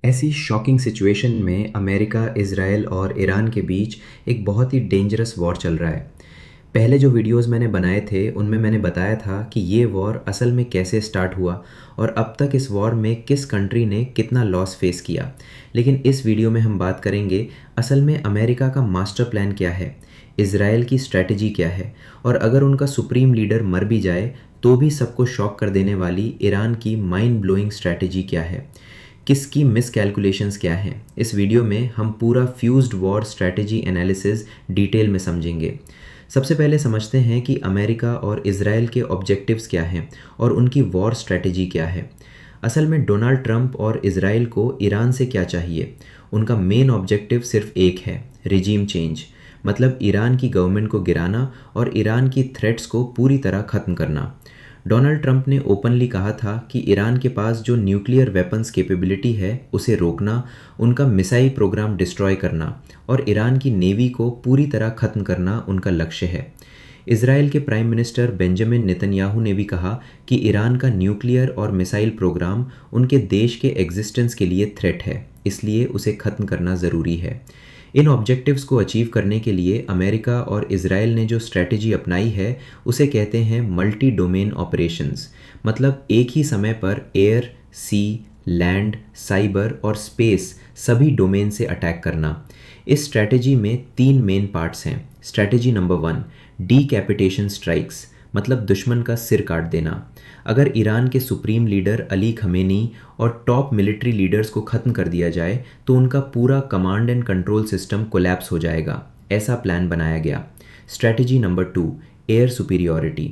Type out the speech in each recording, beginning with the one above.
ऐसी shocking situation में America, Israel और ईरान के बीच एक बहुत ही डेंजरस वॉर चल रहा है। पहले जो वीडियोस मैंने बनाए थे उनमें मैंने बताया था कि ये वॉर असल में कैसे स्टार्ट हुआ और अब तक इस वॉर में किस कंट्री ने कितना लॉस फेस किया। लेकिन इस वीडियो में हम बात करेंगे असल में अमेरिका का मास्टर प्लान क्या है, इज़राइल की स्ट्रैटेजी क्या है और अगर उनका सुप्रीम लीडर मर भी जाए तो भी सबको शॉक कर देने वाली ईरान की माइंड ब्लोइंग स्ट्रैटेजी क्या है, किसकी मिस कैलकुलेशंस क्या हैं। इस वीडियो में हम पूरा fused war strategy analysis detail में समझेंगे। सबसे पहले समझते हैं कि अमेरिका और इज़राइल के ऑब्जेक्टिव्स क्या हैं और उनकी वॉर स्ट्रैटेजी क्या है। असल में डोनाल्ड ट्रंप और इज़राइल को ईरान से क्या चाहिए? उनका मेन ऑब्जेक्टिव सिर्फ एक है, रिजीम चेंज, मतलब ईरान की गवर्नमेंट को गिराना और ईरान की थ्रेट्स को पूरी तरह ख़त्म करना। डोनाल्ड ट्रंप ने ओपनली कहा था कि ईरान के पास जो न्यूक्लियर वेपन्स कैपेबिलिटी है उसे रोकना, उनका मिसाइल प्रोग्राम डिस्ट्रॉय करना और ईरान की नेवी को पूरी तरह ख़त्म करना उनका लक्ष्य है। इज़राइल के प्राइम मिनिस्टर बेंजामिन नेतन्याहू ने भी कहा कि ईरान का न्यूक्लियर और मिसाइल प्रोग्राम उनके देश के एग्जिस्टेंस के लिए थ्रेट है, इसलिए उसे ख़त्म करना ज़रूरी है। इन ऑब्जेक्टिव्स को अचीव करने के लिए अमेरिका और इज़राइल ने जो स्ट्रैटेजी अपनाई है उसे कहते हैं मल्टी डोमेन ऑपरेशंस, मतलब एक ही समय पर एयर, सी, लैंड, साइबर और स्पेस सभी डोमेन से अटैक करना। इस स्ट्रैटेजी में तीन मेन पार्ट्स हैं। स्ट्रैटेजी नंबर 1, डीकैपिटेशन स्ट्राइक्स, मतलब दुश्मन का सिर काट देना। अगर ईरान के सुप्रीम लीडर अली खमेनी और टॉप मिलिट्री लीडर्स को ख़त्म कर दिया जाए तो उनका पूरा command and control system collapse हो जाएगा, ऐसा प्लान बनाया गया। Strategy number 2, air superiority,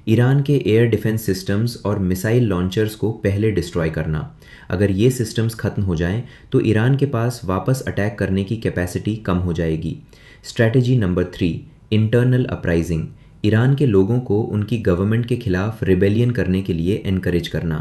Iran के एयर डिफेंस सिस्टम्स और मिसाइल लॉन्चर्स को पहले डिस्ट्रॉय करना। अगर ये सिस्टम्स ख़त्म हो जाएं तो ईरान के पास वापस अटैक करने की कैपेसिटी कम हो जाएगी। Strategy number 3, internal uprising, Iran के लोगों को उनकी गवर्नमेंट के खिलाफ रिबेलियन करने के लिए एनकरेज करना।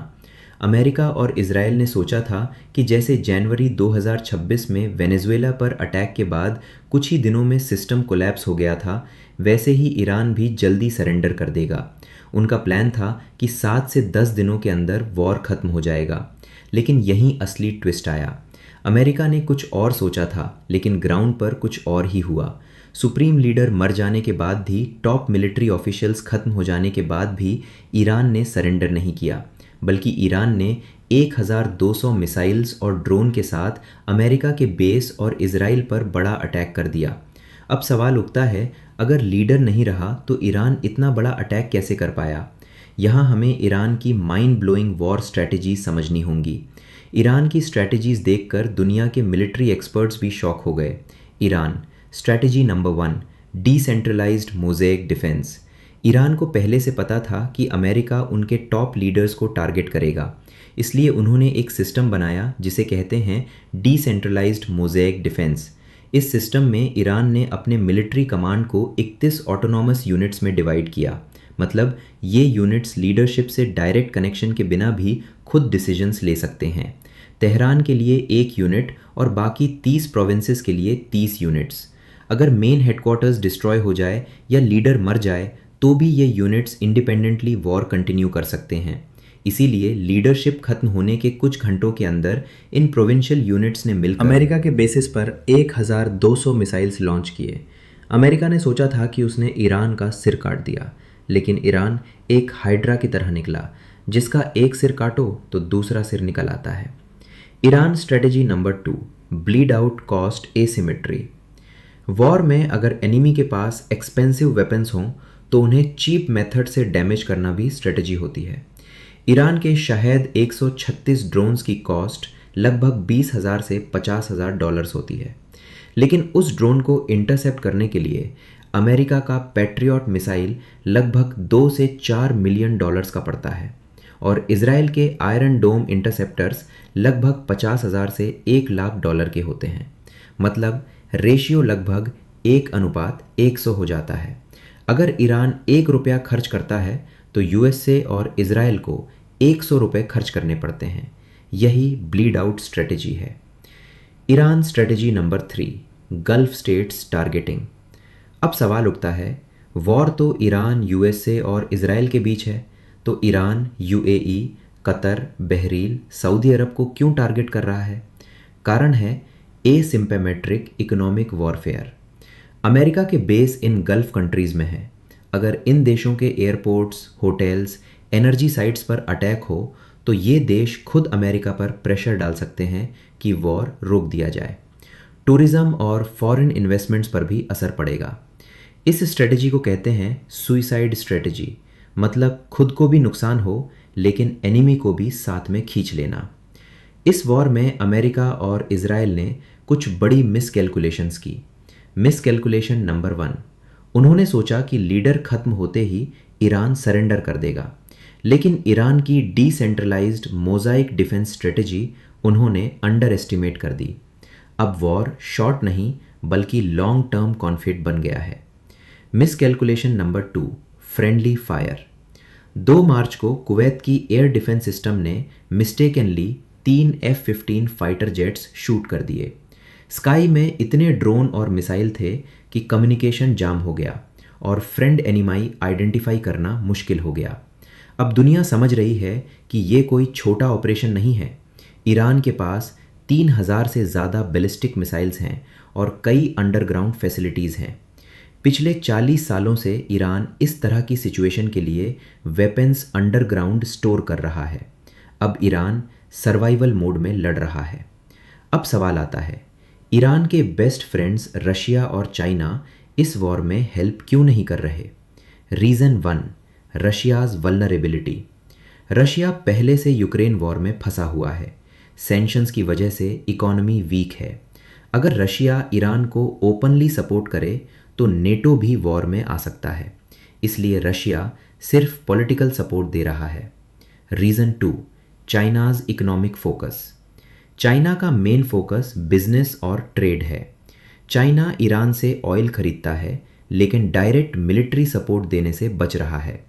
अमेरिका और इज़राइल ने सोचा था कि जैसे जनवरी 2026 में वेनेजुएला पर अटैक के बाद कुछ ही दिनों में सिस्टम कोलैप्स हो गया था, वैसे ही ईरान भी जल्दी सरेंडर कर देगा। उनका प्लान था कि 7 से 10 दिनों के अंदर वॉर ख़त्म हो जाएगा। लेकिन यहीं असली ट्विस्ट आया। अमेरिका ने कुछ और सोचा था, लेकिन ग्राउंड पर कुछ और ही हुआ। सुप्रीम लीडर मर जाने के बाद भी, टॉप मिलिट्री ऑफिशियल्स ख़त्म हो जाने के बाद भी ईरान ने सरेंडर नहीं किया, बल्कि ईरान ने 1200 मिसाइल्स और ड्रोन के साथ अमेरिका के बेस और इज़राइल पर बड़ा अटैक कर दिया। अब सवाल उठता है, अगर लीडर नहीं रहा तो ईरान इतना बड़ा अटैक कैसे कर पाया? यहाँ हमें ईरान की माइंड ब्लोइंग वॉर स्ट्रैटेजी समझनी होंगी। ईरान की स्ट्रैटेजीज देखकर दुनिया के मिलिट्री एक्सपर्ट्स भी शॉक हो गए। Iran strategy number 1, decentralized mosaic defence. Iran को पहले से पता था कि अमेरिका उनके टॉप लीडर्स को टारगेट करेगा, इसलिए उन्होंने एक सिस्टम बनाया जिसे कहते हैं डिसेंट्रलाइज्ड मोज़ेक डिफेंस। इस सिस्टम में ईरान ने अपने मिलिट्री कमांड को 31 ऑटोनॉमस यूनिट्स में डिवाइड किया, मतलब ये यूनिट्स लीडरशिप से डायरेक्ट कनेक्शन के बिना भी खुद डिसीजंस ले सकते हैं। तेहरान के लिए 1 यूनिट और बाकी 30 प्रोविंसेस के लिए 30 यूनिट्स। अगर मेन हेडक्वार्टर्स डिस्ट्रॉय हो जाए या लीडर मर जाए तो भी ये यूनिट्स इंडिपेंडेंटली वॉर कंटिन्यू कर सकते हैं। इसीलिए लीडरशिप खत्म होने के कुछ घंटों के अंदर इन प्रोविंशियल यूनिट्स ने मिलकर अमेरिका के बेसिस पर 1200 मिसाइल्स लॉन्च किए। अमेरिका ने सोचा था कि उसने ईरान का सिर काट दिया, लेकिन ईरान एक हाइड्रा की तरह निकला, जिसका एक सिर काटो तो दूसरा सिर निकल आता है। Iran strategy number 2, bleed out cost asymmetry. War में अगर एनिमी के पास एक्सपेंसिव वेपन्स हों तो उन्हें चीप मेथड से डैमेज करना भी स्ट्रेटजी होती है। ईरान के शायद 136 ड्रोन्स की कॉस्ट लगभग 20,000 से 50,000 डॉलर्स होती है, लेकिन उस ड्रोन को इंटरसेप्ट करने के लिए अमेरिका का पैट्रियट मिसाइल लगभग 2 से 4 मिलियन डॉलर्स का पड़ता है और इजराइल के आयरन डोम इंटरसेप्टर्स लगभग 50,000 से 1 लाख डॉलर के होते हैं। मतलब रेशियो लगभग 1:100 हो जाता है। अगर ईरान 1 रुपया खर्च करता है तो यूएसए और इजराइल को 100 रुपये खर्च करने पड़ते हैं। यही ब्लीड आउट स्ट्रेटेजी है। Iran strategy number 3, gulf states targeting. अब सवाल उठता है, वॉर तो ईरान, यूएसए और इजराइल के बीच है, तो Iran UAE, Qatar, Bahrain, Saudi Arab को क्यों टारगेट कर रहा है? कारण है एसिम्पेमेट्रिक इकोनॉमिक वॉरफेयर। अमेरिका के बेस इन गल्फ कंट्रीज़ में है। अगर इन देशों के एयरपोर्ट्स, होटल्स, एनर्जी साइट्स पर अटैक हो तो ये देश खुद अमेरिका पर प्रेशर डाल सकते हैं कि वॉर रोक दिया जाए। टूरिज़्म और फॉरेन इन्वेस्टमेंट्स पर भी असर पड़ेगा। इस स्ट्रेटजी को कहते हैं सुइसाइड स्ट्रेटजी, मतलब खुद को भी नुकसान हो लेकिन एनिमी को भी साथ में खींच लेना। इस वॉर में अमेरिका और इजराइल ने कुछ बड़ी मिसकैलकुलेशंस की। मिसकैलकुलेशन नंबर 1, उन्होंने सोचा कि लीडर खत्म होते ही ईरान सरेंडर कर देगा, लेकिन ईरान की डिसेंट्रलाइज्ड मोज़ाइक डिफेंस स्ट्रेटजी उन्होंने अंडर एस्टिमेट कर दी। अब वॉर शॉर्ट नहीं बल्कि लॉन्ग टर्म कॉन्फ्लिक्ट बन गया है। Miscalculation number 2, friendly fire. 2 मार्च को कुवैत की एयर डिफेंस सिस्टम ने mistakenly 3 F-15 fighter jets shoot कर दिए। स्काई में इतने ड्रोन और मिसाइल थे कि कम्युनिकेशन जाम हो गया और फ्रेंड एनिमी आइडेंटिफाई करना मुश्किल हो गया। अब दुनिया समझ रही है कि ये कोई छोटा ऑपरेशन नहीं है। ईरान के पास 3000 से ज़्यादा बैलिस्टिक मिसाइल्स हैं और कई अंडरग्राउंड फैसिलिटीज़ हैं। पिछले 40 सालों से ईरान इस तरह की सिचुएशन के लिए वेपन्स अंडरग्राउंड स्टोर कर रहा है। अब ईरान सर्वाइवल मोड में लड़ रहा है। अब सवाल आता है, ईरान के बेस्ट फ्रेंड्स रशिया और चाइना इस वॉर में हेल्प क्यों नहीं कर रहे? Reason 1, Russia's vulnerability. रशिया पहले से यूक्रेन वॉर में फंसा हुआ है। सैंक्शंस की वजह से इकोनॉमी वीक है। अगर रशिया ईरान को ओपनली सपोर्ट करे तो नेटो भी वॉर में आ सकता है, इसलिए रशिया सिर्फ पॉलिटिकल सपोर्ट दे रहा है। Reason 2, China's economic focus. China का मेन फोकस बिजनेस और ट्रेड है। चाइना ईरान से ऑयल खरीदता है लेकिन डायरेक्ट मिलिट्री सपोर्ट देने से बच रहा है,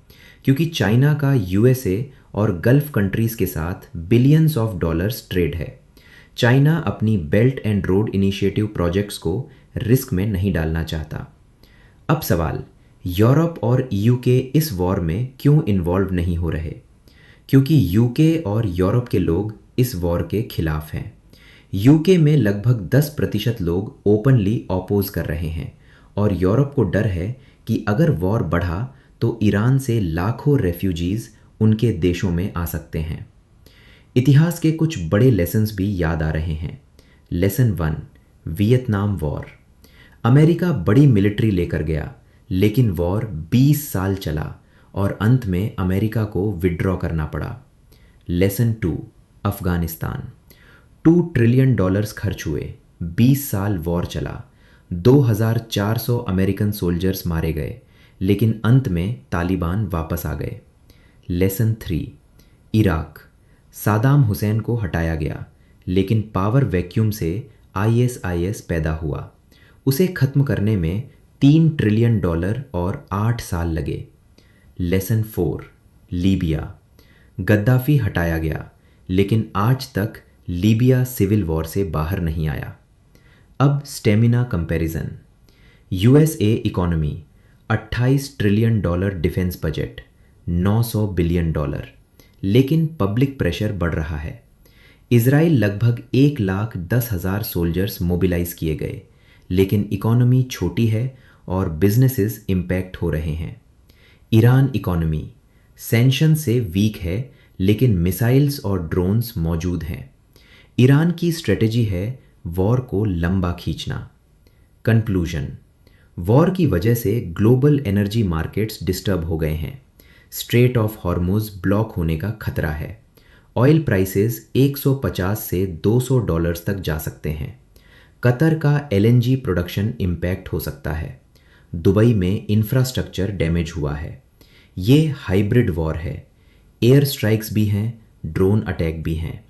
क्योंकि चाइना का USA और गल्फ कंट्रीज़ के साथ बिलियंस ऑफ डॉलर्स ट्रेड है। चाइना अपनी belt and road initiative projects को रिस्क में नहीं डालना चाहता। अब सवाल, यूरोप और UK इस वॉर में क्यों इन्वॉल्व नहीं हो रहे? क्योंकि UK और यूरोप के लोग इस वॉर के खिलाफ हैं। UK में लगभग 10% लोग ओपनली अपोज कर रहे हैं और यूरोप को डर है कि अगर वॉर बढ़ा तो ईरान से लाखों रेफ्यूजीज़ उनके देशों में आ सकते हैं। इतिहास के कुछ बड़े लेसन्स भी याद आ रहे हैं। Lesson 1, Vietnam war. अमेरिका बड़ी मिलिट्री लेकर गया लेकिन वॉर 20 साल चला और अंत में अमेरिका को विड्रॉ करना पड़ा। लेसन 2, अफ़गानिस्तान। $2 ट्रिलियन खर्च हुए, 20 साल वॉर चला, 2400 अमेरिकन सोल्जर्स मारे गए, लेकिन अंत में तालिबान वापस आ गए। Lesson 3, Iraq. सद्दाम हुसैन को हटाया गया लेकिन पावर वैक्यूम से ISIS पैदा हुआ। उसे ख़त्म करने में $3 ट्रिलियन और 8 साल लगे। Lesson 4, Libya. गद्दाफ़ी हटाया गया लेकिन आज तक लीबिया सिविल वॉर से बाहर नहीं आया। अब stamina comparison. USA economy, $28 trillion defence budget, $900 billion, लेकिन पब्लिक प्रेशर बढ़ रहा है। इजराइल लगभग 1,10,000 सोल्जर्स मोबिलाइज किए गए, लेकिन इकोनॉमी छोटी है और बिजनेसेस इम्पैक्ट हो रहे हैं। ईरान इकोनॉमी सैंक्शन से वीक है लेकिन मिसाइल्स और ड्रोन्स मौजूद हैं। ईरान की स्ट्रेटजी है वॉर को लंबा खींचना। कंक्लूजन, वॉर की वजह से ग्लोबल एनर्जी मार्केट्स डिस्टर्ब हो गए हैं। स्ट्रेट ऑफ हॉर्मुज़ ब्लॉक होने का खतरा है। ऑयल प्राइसेस 150 से $200 तक जा सकते हैं। कतर का LNG प्रोडक्शन इम्पैक्ट हो सकता है। दुबई में इंफ्रास्ट्रक्चर डैमेज हुआ है। ये हाइब्रिड वॉर है, एयर स्ट्राइक्स भी हैं, ड्रोन अटैक भी हैं,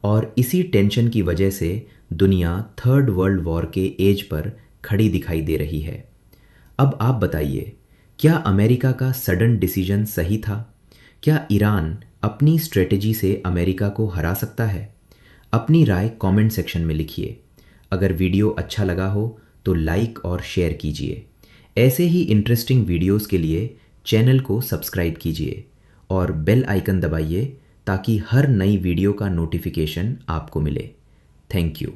और इसी टेंशन की वजह से दुनिया थर्ड वर्ल्ड वॉर के एज पर खड़ी दिखाई दे रही है। अब आप बताइए, क्या अमेरिका का सडन डिसीजन सही था? क्या ईरान अपनी स्ट्रेटजी से अमेरिका को हरा सकता है? अपनी राय कमेंट सेक्शन में लिखिए। अगर वीडियो अच्छा लगा हो तो लाइक और शेयर कीजिए। ऐसे ही इंटरेस्टिंग वीडियोस के लिए चैनल को सब्सक्राइब कीजिए और बेल आइकन दबाइए ताकि हर नई वीडियो का नोटिफिकेशन आपको मिले। Thank you.